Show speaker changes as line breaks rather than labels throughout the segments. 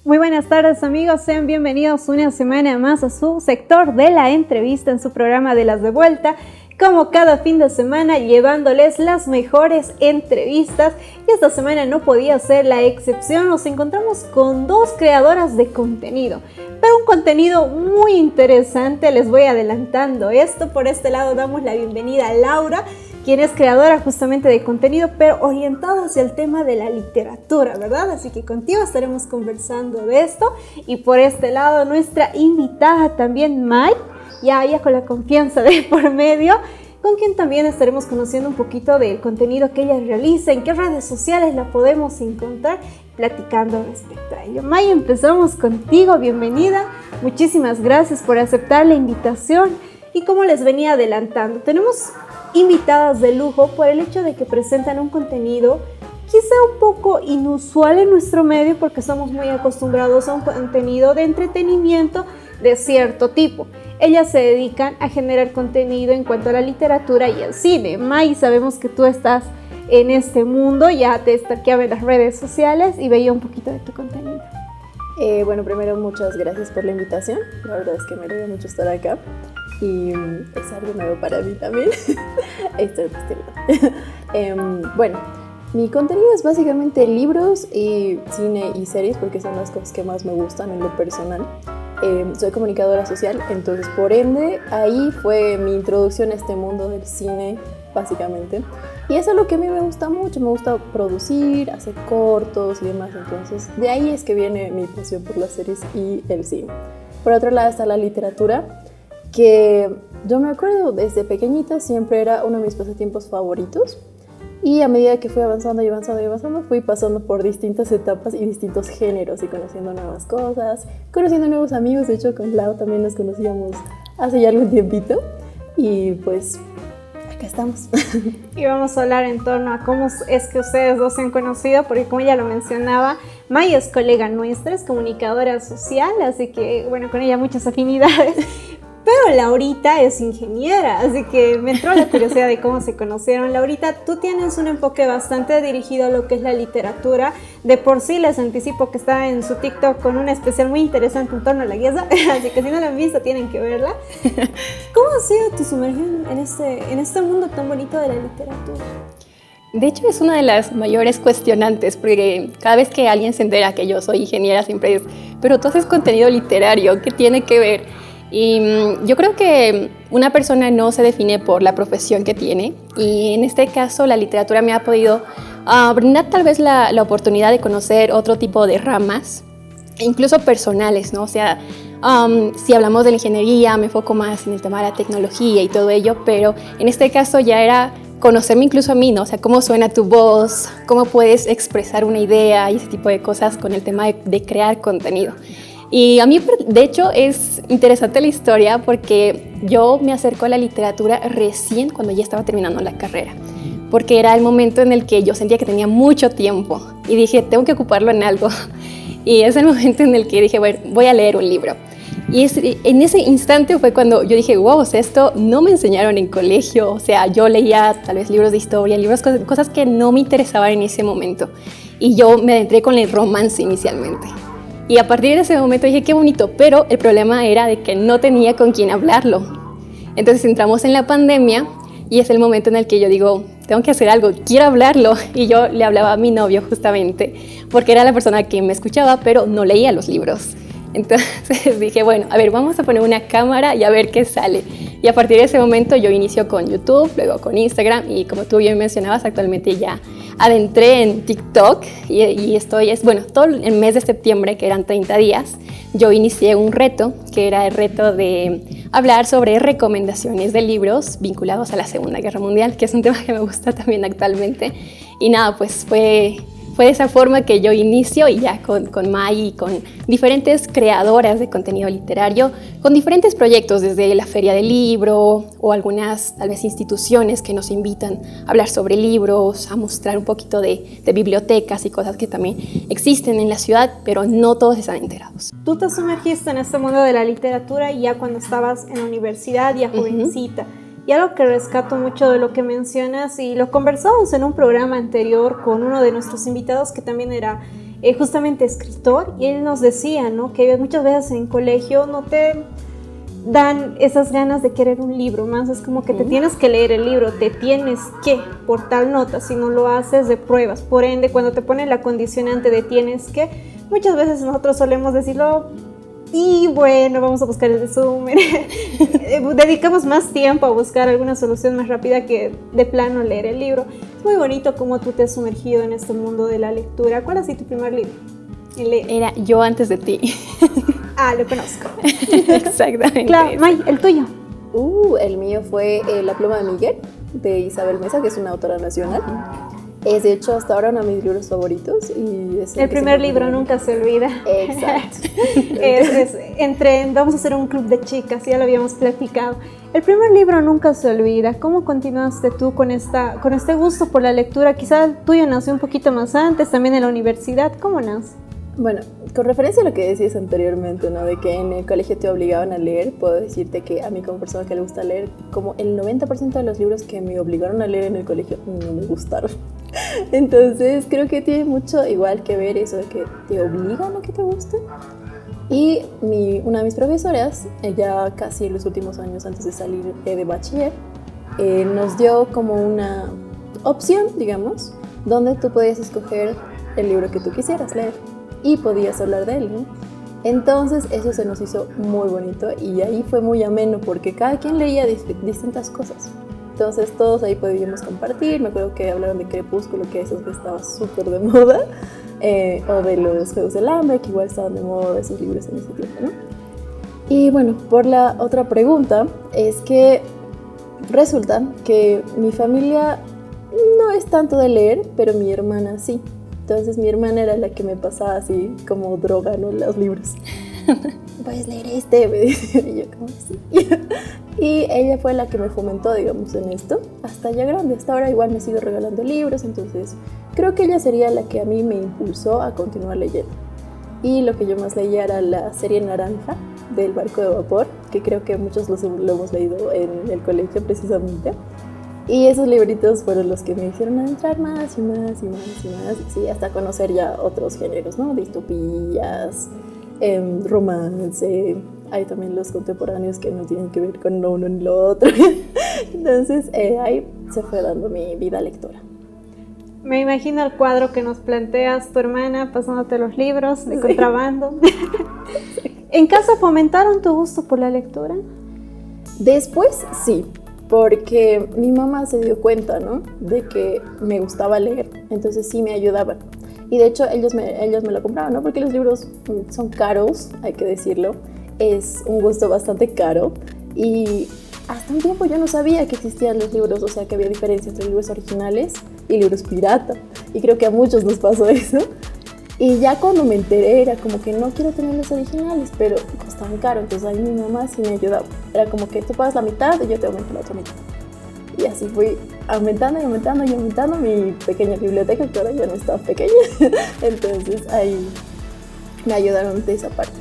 Muy buenas tardes amigos, sean bienvenidos una semana más a su sector de la entrevista en su programa de Las de Vuelta. Como cada fin de semana, llevándoles las mejores entrevistas, y esta semana no podía ser la excepción. Nos encontramos con dos creadoras de contenido, pero un contenido muy interesante. Les voy adelantando esto. Por este lado damos la bienvenida a Laura, quien es creadora justamente de contenido, pero orientado hacia el tema de la literatura, ¿verdad? Así que contigo estaremos conversando de esto. Y por este lado nuestra invitada también, May, ya con la confianza de por medio, con quien también estaremos conociendo un poquito del contenido que ella realiza, en qué redes sociales la podemos encontrar, platicando respecto a ello. May, empezamos contigo, bienvenida, muchísimas gracias por aceptar la invitación. Y como les venía adelantando, tenemos invitadas de lujo por el hecho de que presentan un contenido quizá un poco inusual en nuestro medio, porque estamos muy acostumbrados a un contenido de entretenimiento de cierto tipo. Ellas se dedican a generar contenido en cuanto a la literatura y el cine. May, sabemos que tú estás en este mundo, ya te stalkeaba en las redes sociales y veía un poquito de tu contenido.
Bueno, primero muchas gracias por la invitación. La verdad es que me alegra mucho estar acá y es algo nuevo para mí también. Estoy bueno, mi contenido es básicamente libros y cine y series, porque son las cosas que más me gustan en lo personal. Soy comunicadora social, entonces por ende ahí fue mi introducción a este mundo del cine básicamente, y eso es lo que a mí me gusta mucho. Me gusta producir, hacer cortos y demás, entonces de ahí es que viene mi pasión por las series y el cine. Por otro lado está la literatura, que yo me acuerdo desde pequeñita siempre era uno de mis pasatiempos favoritos. Y a medida que fui avanzando, fui pasando por distintas etapas y distintos géneros y conociendo nuevas cosas, conociendo nuevos amigos. De hecho, con Lau también nos conocíamos hace ya algún tiempito. Y pues, acá estamos.
Y vamos a hablar en torno a cómo es que ustedes dos se han conocido, porque como ella lo mencionaba, May es colega nuestra, es comunicadora social, así que, bueno, con ella muchas afinidades. Pero Laurita es ingeniera, así que me entró la curiosidad de cómo se conocieron. Laurita, tú tienes un enfoque bastante dirigido a lo que es la literatura. De por sí les anticipo que está en su TikTok con un especial muy interesante en torno a la guiesa, así que si no la han visto tienen que verla. ¿Cómo ha sido tu sumergión en este mundo tan bonito de la literatura?
De hecho, es una de las mayores cuestionantes, porque cada vez que alguien se entera que yo soy ingeniera siempre es, pero tú haces contenido literario, ¿qué tiene que ver? Y yo creo que una persona no se define por la profesión que tiene, y en este caso la literatura me ha podido brindar tal vez la oportunidad de conocer otro tipo de ramas, incluso personales, ¿no? O sea, si hablamos de la ingeniería, me enfoco más en el tema de la tecnología y todo ello, pero en este caso ya era conocerme incluso a mí, ¿no? O sea, cómo suena tu voz, cómo puedes expresar una idea y ese tipo de cosas con el tema de crear contenido. Y a mí, de hecho, es interesante la historia porque yo me acerco a la literatura recién cuando ya estaba terminando la carrera, porque era el momento en el que yo sentía que tenía mucho tiempo y dije, tengo que ocuparlo en algo. Y es el momento en el que dije, bueno, voy a leer un libro. Y en ese instante fue cuando yo dije, wow, o sea, esto no me enseñaron en colegio. O sea, yo leía tal vez libros de historia, cosas que no me interesaban en ese momento. Y yo me adentré con el romance inicialmente. Y a partir de ese momento dije, qué bonito, pero el problema era de que no tenía con quién hablarlo. Entonces entramos en la pandemia y es el momento en el que yo digo, tengo que hacer algo, quiero hablarlo. Y yo le hablaba a mi novio justamente, porque era la persona que me escuchaba, pero no leía los libros. Entonces dije, bueno, a ver, vamos a poner una cámara y a ver qué sale. Y a partir de ese momento yo inicio con YouTube, luego con Instagram, y como tú bien mencionabas, actualmente ya adentré en TikTok y todo el mes de septiembre, que eran 30 días, yo inicié un reto, que era el reto de hablar sobre recomendaciones de libros vinculados a la Segunda Guerra Mundial, que es un tema que me gusta también actualmente. Y nada, pues fue de esa forma que yo inicio, y ya con May y con diferentes creadoras de contenido literario, con diferentes proyectos, desde la Feria del Libro o algunas tal vez instituciones que nos invitan a hablar sobre libros, a mostrar un poquito de bibliotecas y cosas que también existen en la ciudad, pero no todos están enterados.
Tú te sumergiste en este mundo de la literatura ya cuando estabas en la universidad, ya jovencita. Y algo que rescato mucho de lo que mencionas, y lo conversamos en un programa anterior con uno de nuestros invitados que también era justamente escritor, y él nos decía, ¿no?, que muchas veces en colegio no te dan esas ganas de querer un libro, más es como que te tienes que leer el libro, te tienes que, por tal nota, si no lo haces de pruebas. Por ende, cuando te ponen la condicionante de tienes que, muchas veces nosotros solemos decirlo, y bueno, vamos a buscar el resumen. Dedicamos más tiempo a buscar alguna solución más rápida que de plano leer el libro. Es muy bonito cómo tú te has sumergido en este mundo de la lectura. ¿Cuál ha sido tu primer libro?
Era Yo antes de ti.
Ah, lo conozco.
Exactamente.
Claro, May, el tuyo.
El mío fue La pluma de Miguel, de Isabel Mesa, que es una autora nacional. Es de hecho hasta ahora uno de mis libros favoritos. Y es
el primer libro nunca se olvida.
Exacto.
Vamos a hacer un club de chicas, ya lo habíamos platicado. El primer libro nunca se olvida. ¿Cómo continuaste tú con este gusto por la lectura? Quizá el tuyo nació un poquito más antes, también en la universidad. ¿Cómo nace?
Bueno, con referencia a lo que decías anteriormente, ¿no?, de que en el colegio te obligaban a leer, puedo decirte que a mí como persona que le gusta leer, como el 90% de los libros que me obligaron a leer en el colegio no me gustaron. Entonces creo que tiene mucho igual que ver eso de que te obligan a que te guste. Y una de mis profesoras, ella casi en los últimos años antes de salir de bachiller, nos dio como una opción, digamos, donde tú podías escoger el libro que tú quisieras leer y podías hablar de él, ¿no? Entonces eso se nos hizo muy bonito y ahí fue muy ameno porque cada quien leía distintas cosas. Entonces todos ahí podíamos compartir. Me acuerdo que hablaron de Crepúsculo, que eso estaba súper de moda, o de los Juegos del Hambre, que igual estaban de moda esos libros en ese tiempo, ¿no? Y bueno, por la otra pregunta, es que resulta que mi familia no es tanto de leer, pero mi hermana sí. Entonces mi hermana era la que me pasaba así como droga, ¿no?, los libros. ¿Puedes leer este? Me decía, y yo como sí. Y ella fue la que me fomentó, digamos, en esto, hasta ya grande. Hasta ahora igual me sigo regalando libros, entonces creo que ella sería la que a mí me impulsó a continuar leyendo. Y lo que yo más leía era la serie Naranja del Barco de Vapor, que creo que muchos lo hemos leído en el colegio precisamente. Y esos libritos fueron los que me hicieron entrar más y más y más y más, sí, hasta conocer ya otros géneros, ¿no? Distopías, romance, hay también los contemporáneos que no tienen que ver con lo uno ni lo otro. Entonces ahí se fue dando mi vida lectora.
Me imagino el cuadro que nos planteas, tu hermana pasándote los libros de contrabando. ¿En casa fomentaron tu gusto por la lectura?
Después sí, porque mi mamá se dio cuenta, ¿no?, de que me gustaba leer, entonces sí me ayudaban. Y de hecho ellos me lo compraban, ¿no?, porque los libros son caros, hay que decirlo, es un gusto bastante caro. Y hasta un tiempo yo no sabía que existían los libros, o sea, que había diferencia entre libros originales y libros pirata. Y creo que a muchos nos pasó eso. Y ya cuando me enteré era como que no quiero tener los originales, pero costaban caro, entonces ahí mi mamá sí me ayudaba. Era como que tú pagas la mitad y yo te aumento la otra mitad. Y así fui aumentando y aumentando y aumentando mi pequeña biblioteca, que ahora ya no está pequeña. Entonces ahí me ayudaron de esa parte.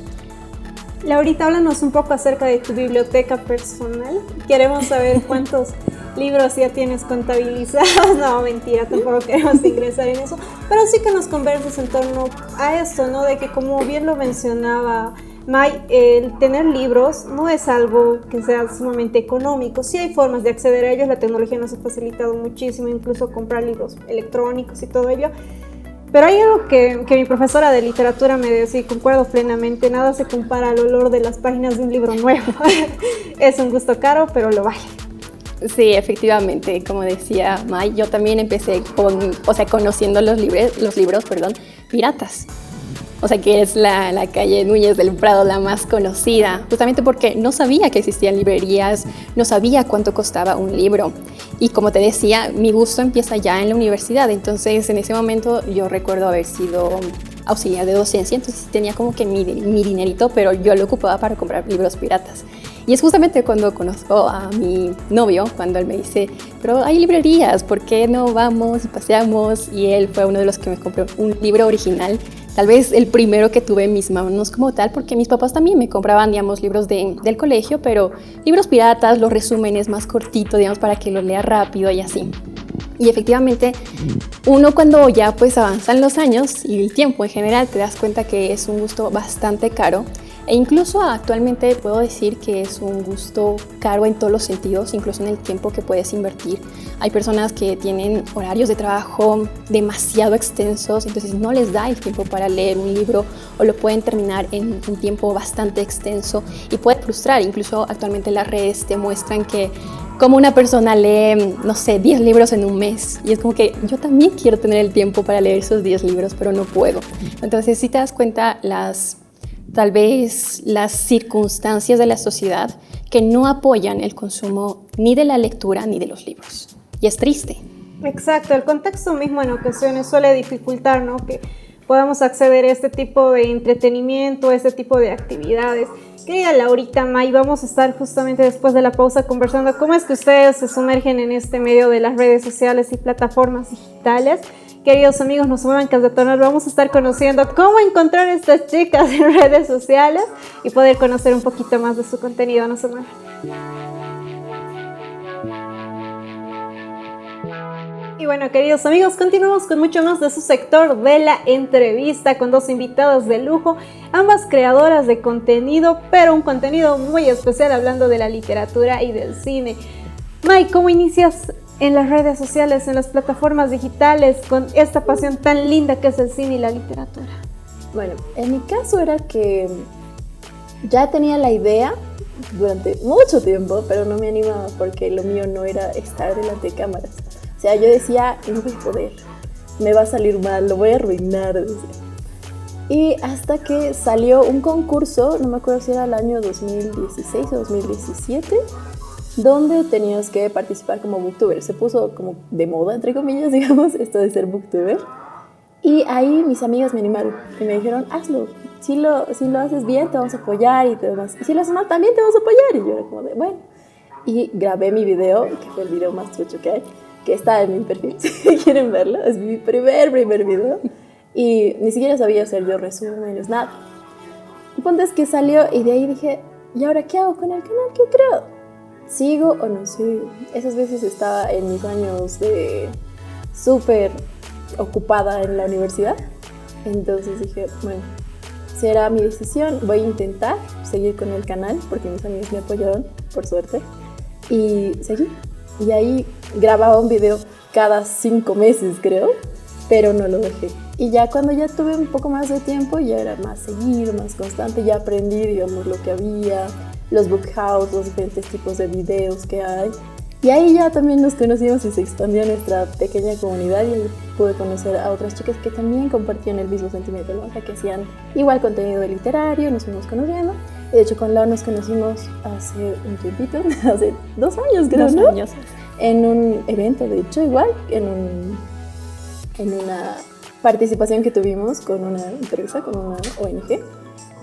Laurita, háblanos un poco acerca de tu biblioteca personal. Queremos saber cuántos libros ya tienes contabilizados. No, mentira, tampoco queremos ingresar en eso. Pero sí que nos converses en torno a esto, ¿no? De que, como bien lo mencionaba May, el tener libros no es algo que sea sumamente económico. Sí hay formas de acceder a ellos, la tecnología nos ha facilitado muchísimo, incluso comprar libros electrónicos y todo ello. Pero hay algo que mi profesora de literatura me decía, y concuerdo plenamente: nada se compara al olor de las páginas de un libro nuevo. Es un gusto caro, pero lo vale.
Sí, efectivamente, como decía May, yo también empecé conociendo los libros piratas. O sea, que es la calle Núñez del Prado la más conocida, justamente porque no sabía que existían librerías, no sabía cuánto costaba un libro. Y como te decía, mi gusto empieza ya en la universidad, entonces en ese momento yo recuerdo haber sido auxiliar de docencia, entonces tenía como que mi dinerito, pero yo lo ocupaba para comprar libros piratas. Y es justamente cuando conozco a mi novio, cuando él me dice, pero hay librerías, ¿por qué no vamos y paseamos? Y él fue uno de los que me compró un libro original, tal vez el primero que tuve en mis manos como tal, porque mis papás también me compraban, digamos, libros del colegio, pero libros piratas, los resúmenes más cortitos, digamos, para que los lea rápido y así. Y efectivamente, uno cuando ya pues avanzan los años y el tiempo en general, te das cuenta que es un gusto bastante caro. E incluso actualmente puedo decir que es un gusto caro en todos los sentidos, incluso en el tiempo que puedes invertir. Hay personas que tienen horarios de trabajo demasiado extensos, entonces no les da el tiempo para leer un libro o lo pueden terminar en un tiempo bastante extenso y puede frustrar. Incluso actualmente las redes te muestran que como una persona lee, no sé, 10 libros en un mes. Y es como que yo también quiero tener el tiempo para leer esos 10 libros, pero no puedo. Entonces, si te das cuenta, tal vez las circunstancias de la sociedad que no apoyan el consumo ni de la lectura ni de los libros. Y es triste.
Exacto, el contexto mismo en ocasiones suele dificultar, ¿no?, que podamos acceder a este tipo de entretenimiento, a este tipo de actividades. Querida Laurita May, vamos a estar justamente después de la pausa conversando cómo es que ustedes se sumergen en este medio de las redes sociales y plataformas digitales. Queridos amigos, no se muevan, que al retornar vamos a estar conociendo cómo encontrar a estas chicas en redes sociales y poder conocer un poquito más de su contenido. No se muevan. Y bueno, queridos amigos, continuamos con mucho más de su sector de la entrevista con dos invitadas de lujo, ambas creadoras de contenido, pero un contenido muy especial hablando de la literatura y del cine. May, ¿cómo inicias en las redes sociales, en las plataformas digitales, con esta pasión tan linda que es el cine y la literatura?
Bueno, en mi caso era que ya tenía la idea durante mucho tiempo, pero no me animaba porque lo mío no era estar delante de cámaras. O sea, yo decía, no voy a poder, me va a salir mal, lo voy a arruinar. Y hasta que salió un concurso, no me acuerdo si era el año 2016 o 2017, donde tenías que participar como booktuber. Se puso como de moda, entre comillas, digamos, esto de ser booktuber. Y ahí mis amigas me animaron y me dijeron, hazlo, si lo haces bien te vamos a apoyar y demás. Y si lo haces mal también te vamos a apoyar. Y yo era como de, bueno. Y grabé mi video, que fue el video más trucho que hay, que está en mi perfil, si quieren verlo. Es mi primer video. Y ni siquiera sabía hacer yo resúmenes, nada. El punto es que salió y de ahí dije, ¿y ahora qué hago con el canal que he creado? ¿Sigo o no sigo? Esas veces estaba en mis años de súper ocupada en la universidad. Entonces dije, bueno, será mi decisión. Voy a intentar seguir con el canal porque mis amigos me apoyaron, por suerte. Y seguí. Y ahí grababa un video cada 5 meses, creo, pero no lo dejé. Y ya cuando ya tuve un poco más de tiempo, ya era más seguido, más constante, ya aprendí, digamos, lo que había, los book house, los diferentes tipos de videos que hay. Y ahí ya también nos conocimos y se expandió nuestra pequeña comunidad y ahí pude conocer a otras chicas que también compartían el mismo sentimiento, ¿no? O sea, que hacían igual contenido literario, nos fuimos conociendo. De hecho, con Lau nos conocimos hace un tiempito, hace 2 años creo,
2
¿no?
años.
En un evento, de hecho, igual, en una participación que tuvimos con una empresa, con una ONG.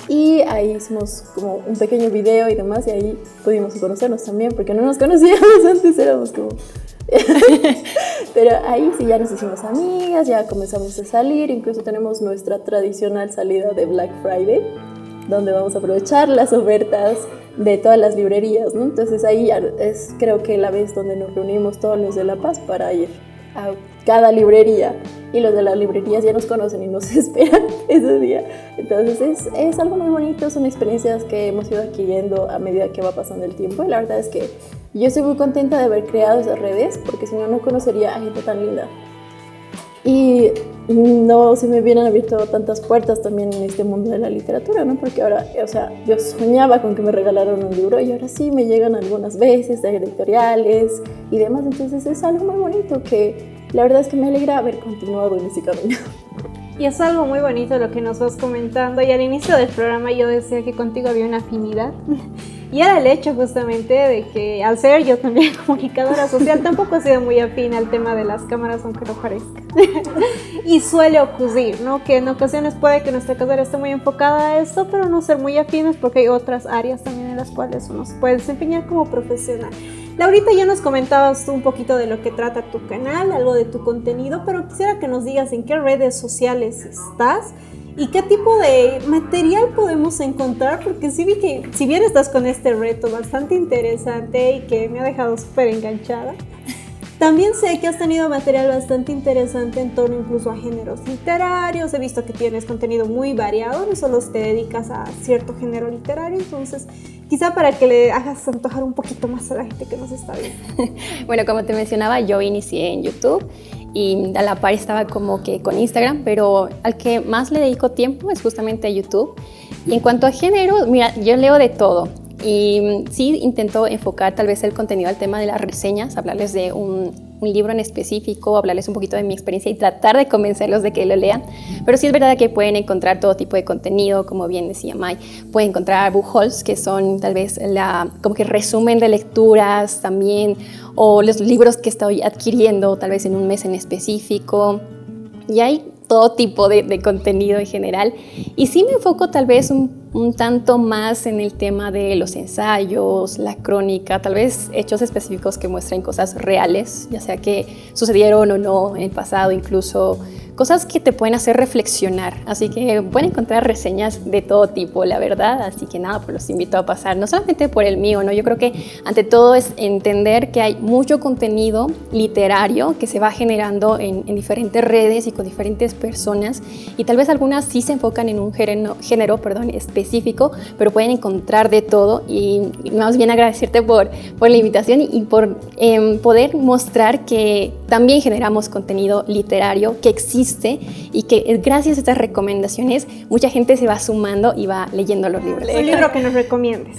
Y ahí hicimos como un pequeño video y demás, y ahí pudimos conocernos también, porque no nos conocíamos antes, éramos como... Pero ahí sí ya nos hicimos amigas, ya comenzamos a salir, incluso tenemos nuestra tradicional salida de Black Friday, donde vamos a aprovechar las ofertas de todas las librerías, ¿no? Entonces ahí ya es, creo que la vez donde nos reunimos todos los de La Paz para ir a cada librería, y los de las librerías ya nos conocen y nos esperan ese día. Entonces es algo muy bonito, son experiencias que hemos ido adquiriendo a medida que va pasando el tiempo, y la verdad es que yo estoy muy contenta de haber creado esas redes, porque si no, no conocería a gente tan linda. Y no se me hubieran abierto tantas puertas también en este mundo de la literatura, ¿no? Porque ahora, o sea, yo soñaba con que me regalaran un libro y ahora sí me llegan algunas veces de editoriales y demás. Entonces es algo muy bonito que la verdad es que me alegra haber continuado en ese camino.
Y es algo muy bonito lo que nos vas comentando, y al inicio del programa yo decía que contigo había una afinidad. Y era el hecho justamente de que al ser yo también comunicadora social tampoco he sido muy afín al tema de las cámaras, aunque no parezca. Y suele ocurrir, ¿no? Que en ocasiones puede que nuestra carrera esté muy enfocada a esto, pero no ser muy afines porque hay otras áreas también en las cuales uno se puede desempeñar como profesional. Laurita, ya nos comentabas tú un poquito de lo que trata tu canal, algo de tu contenido, pero quisiera que nos digas en qué redes sociales estás y qué tipo de material podemos encontrar, porque sí vi que, si bien estás con este reto bastante interesante y que me ha dejado súper enganchada, También sé que has tenido material bastante interesante en torno incluso a géneros literarios. He visto que tienes contenido muy variado, no solo te dedicas a cierto género literario, entonces quizá para que le hagas antojar un poquito más a la gente que nos está viendo.
Bueno, como te mencionaba, yo inicié en YouTube y a la par estaba como que con Instagram, pero al que más le dedico tiempo es justamente a YouTube. Y en cuanto a género, mira, yo leo de todo. Y sí intento enfocar tal vez el contenido al tema de las reseñas, hablarles de un libro en específico, hablarles un poquito de mi experiencia y tratar de convencerlos de que lo lean. Pero sí es verdad que pueden encontrar todo tipo de contenido, como bien decía May. Pueden encontrar book hauls, que son tal vez como que resumen de lecturas también, o los libros que estoy adquiriendo tal vez en un mes en específico. Y hay todo tipo de contenido en general. Y sí me enfoco tal vez un tanto más en el tema de los ensayos, la crónica, tal vez hechos específicos que muestren cosas reales, ya sea que sucedieron o no en el pasado, incluso cosas que te pueden hacer reflexionar. Así que pueden encontrar reseñas de todo tipo, la verdad. Así que nada, pues los invito a pasar, no solamente por el mío, ¿no? Yo creo que ante todo es entender que hay mucho contenido literario que se va generando en diferentes redes y con diferentes personas, y tal vez algunas sí se enfocan en un género específico, pero pueden encontrar de todo. Y más bien agradecerte por la invitación y por poder mostrar que también generamos contenido literario que existe y que gracias a estas recomendaciones mucha gente se va sumando y va leyendo los libros.
Un libro que nos recomiendes.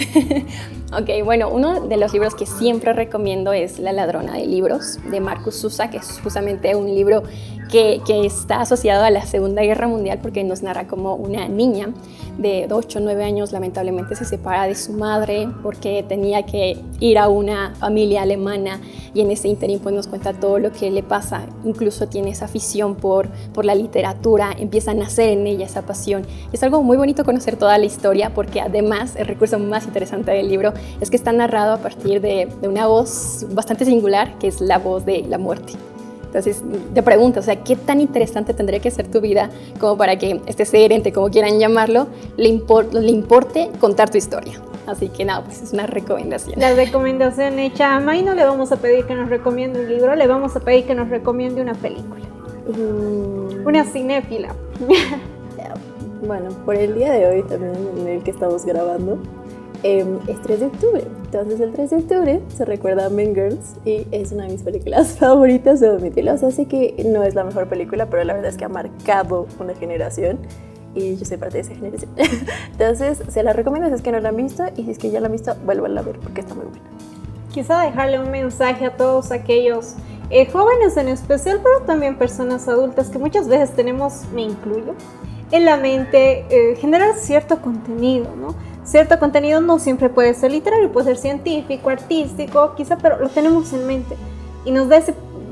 Ok, bueno, uno de los libros que siempre recomiendo es La ladrona de libros, de Marcus Zusa, que es justamente un libro que está asociado a la Segunda Guerra Mundial, porque nos narra como una niña de 8 o 9 años lamentablemente se separa de su madre porque tenía que ir a una familia alemana, y en ese interín pues nos cuenta todo lo que le pasa. Incluso tiene esa afición por la literatura, empieza a nacer en ella esa pasión. Es algo muy bonito conocer toda la historia, porque además el recurso más interesante del libro es que está narrado a partir de una voz bastante singular, que es la voz de la muerte. Entonces te pregunto, o sea, ¿qué tan interesante tendría que ser tu vida como para que este ser, ente, como quieran llamarlo, le importe contar tu historia? Así que nada, pues es una recomendación.
La recomendación hecha a May. No le vamos a pedir que nos recomiende un libro, le vamos a pedir que nos recomiende una película. Una cinéfila.
Bueno, por el día de hoy también, en el que estamos grabando, es 3 de octubre. Entonces el 3 de octubre se recuerda a Mean Girls y es una de mis películas favoritas, debo admitirlo. O sea, sé que no es la mejor película, pero la verdad es que ha marcado una generación y yo soy parte de esa generación. Entonces se la recomiendo si es que no la han visto, y si es que ya la han visto, vuelvan a ver porque está muy buena.
Quizá dejarle un mensaje a todos aquellos jóvenes en especial, pero también personas adultas que muchas veces tenemos, me incluyo, en la mente generar cierto contenido, ¿no? Cierto contenido no siempre puede ser literario, puede ser científico, artístico, quizá, pero lo tenemos en mente y nos da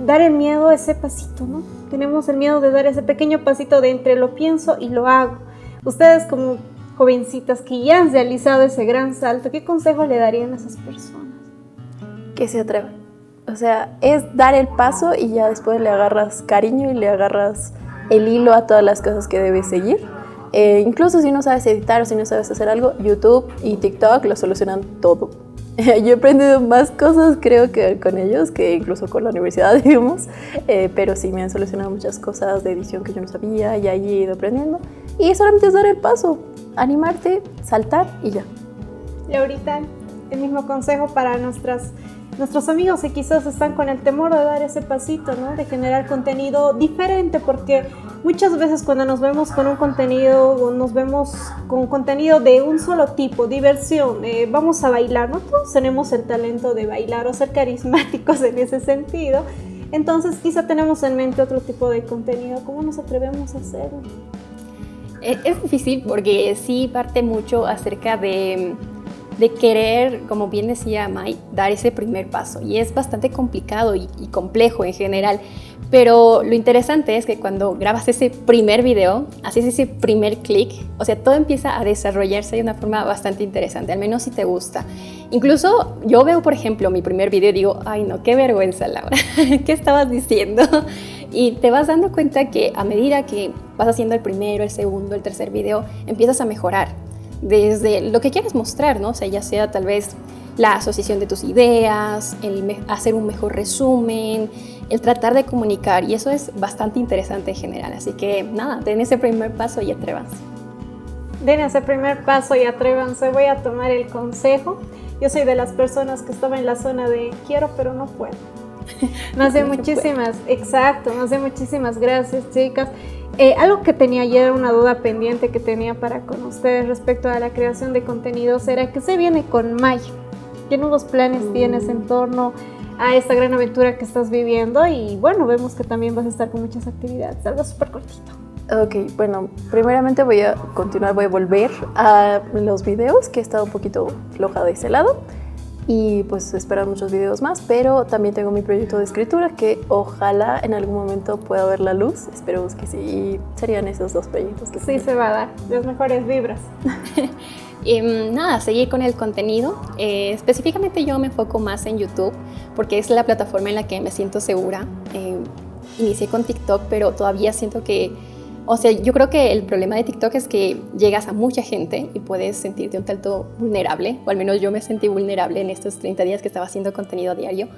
dar el miedo a ese pasito, ¿no? Tenemos el miedo de dar ese pequeño pasito de entre lo pienso y lo hago. Ustedes como jovencitas que ya han realizado ese gran salto, ¿qué consejo le darían a esas personas?
Que se atrevan. O sea, es dar el paso y ya después le agarras cariño y le agarras el hilo a todas las cosas que debes seguir. Incluso si no sabes editar o si no sabes hacer algo, YouTube y TikTok lo solucionan todo. Yo he aprendido más cosas creo que con ellos que incluso con la universidad, digamos, pero sí me han solucionado muchas cosas de edición que yo no sabía y ahí he ido aprendiendo. Y solamente es dar el paso, animarte, saltar y ya.
Laurita, el mismo consejo para nuestros amigos que quizás están con el temor de dar ese pasito, ¿no? De generar contenido diferente, porque muchas veces cuando nos vemos con un contenido o nos vemos con contenido de un solo tipo, diversión, vamos a bailar, ¿no? Todos tenemos el talento de bailar o ser carismáticos en ese sentido. Entonces quizá tenemos en mente otro tipo de contenido. ¿Cómo nos atrevemos a hacerlo?
Es difícil porque sí parte mucho acerca de querer, como bien decía May, dar ese primer paso, y es bastante complicado y complejo en general, pero lo interesante es que cuando grabas ese primer video, haces ese primer clic, o sea, todo empieza a desarrollarse de una forma bastante interesante, al menos si te gusta. Incluso yo veo, por ejemplo, mi primer video y digo, ay no, qué vergüenza, Laura, ¿qué estabas diciendo? Y te vas dando cuenta que a medida que vas haciendo el primero, el segundo, el tercer video, empiezas a mejorar desde lo que quieres mostrar, ¿no? O sea, ya sea tal vez la asociación de tus ideas, hacer un mejor resumen, el tratar de comunicar, y eso es bastante interesante en general. Así que nada, den ese primer paso y atrévanse.
Den ese primer paso y atrévanse. Voy a tomar el consejo. Yo soy de las personas que estaba en la zona de quiero pero no puedo. Más de muchísimas, exacto, más de muchísimas gracias, chicas. Algo que tenía ayer, una duda pendiente que tenía para con ustedes respecto a la creación de contenidos, era que se viene con May. ¿Qué nuevos planes tienes en torno a esta gran aventura que estás viviendo? Y bueno, vemos que también vas a estar con muchas actividades, algo súper cortito.
Ok, bueno, primeramente voy a volver a los videos, que he estado un poquito floja de ese lado. Y pues esperan muchos videos más, pero también tengo mi proyecto de escritura que ojalá en algún momento pueda ver la luz. Esperemos que sí, y serían esos dos proyectos que
sí se va a dar, las mejores vibras.
Nada, seguir con el contenido. Específicamente yo me enfoco más en YouTube porque es la plataforma en la que me siento segura. Inicié con TikTok, pero todavía siento que, o sea, yo creo que el problema de TikTok es que llegas a mucha gente y puedes sentirte un tanto vulnerable, o al menos yo me sentí vulnerable en estos 30 días que estaba haciendo contenido diario.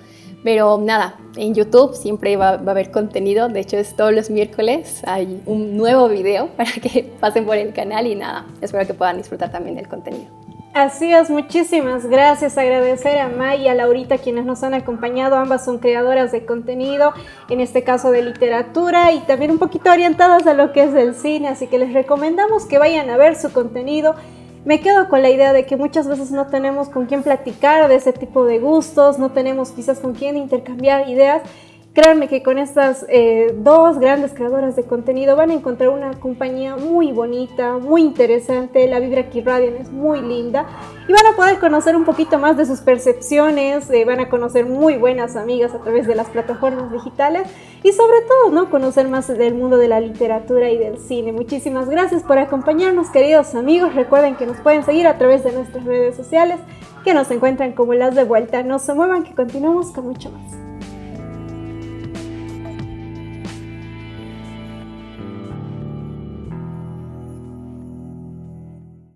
Pero nada, en YouTube siempre va a haber contenido. De hecho, es todos los miércoles hay un nuevo video para que pasen por el canal y nada, espero que puedan disfrutar también del contenido.
Así es, muchísimas gracias. Agradecer a May y a Laurita quienes nos han acompañado. Ambas son creadoras de contenido, en este caso de literatura y también un poquito orientadas a lo que es el cine, así que les recomendamos que vayan a ver su contenido. Me quedo con la idea de que muchas veces no tenemos con quién platicar de ese tipo de gustos, no tenemos quizás con quién intercambiar ideas. Créanme que con estas dos grandes creadoras de contenido van a encontrar una compañía muy bonita, muy interesante. La vibra que irradian es muy linda y van a poder conocer un poquito más de sus percepciones, van a conocer muy buenas amigas a través de las plataformas digitales y sobre todo, ¿no?, conocer más del mundo de la literatura y del cine. Muchísimas gracias por acompañarnos, queridos amigos. Recuerden que nos pueden seguir a través de nuestras redes sociales, que nos encuentran como Las de Vuelta. No se muevan, que continuamos con mucho más.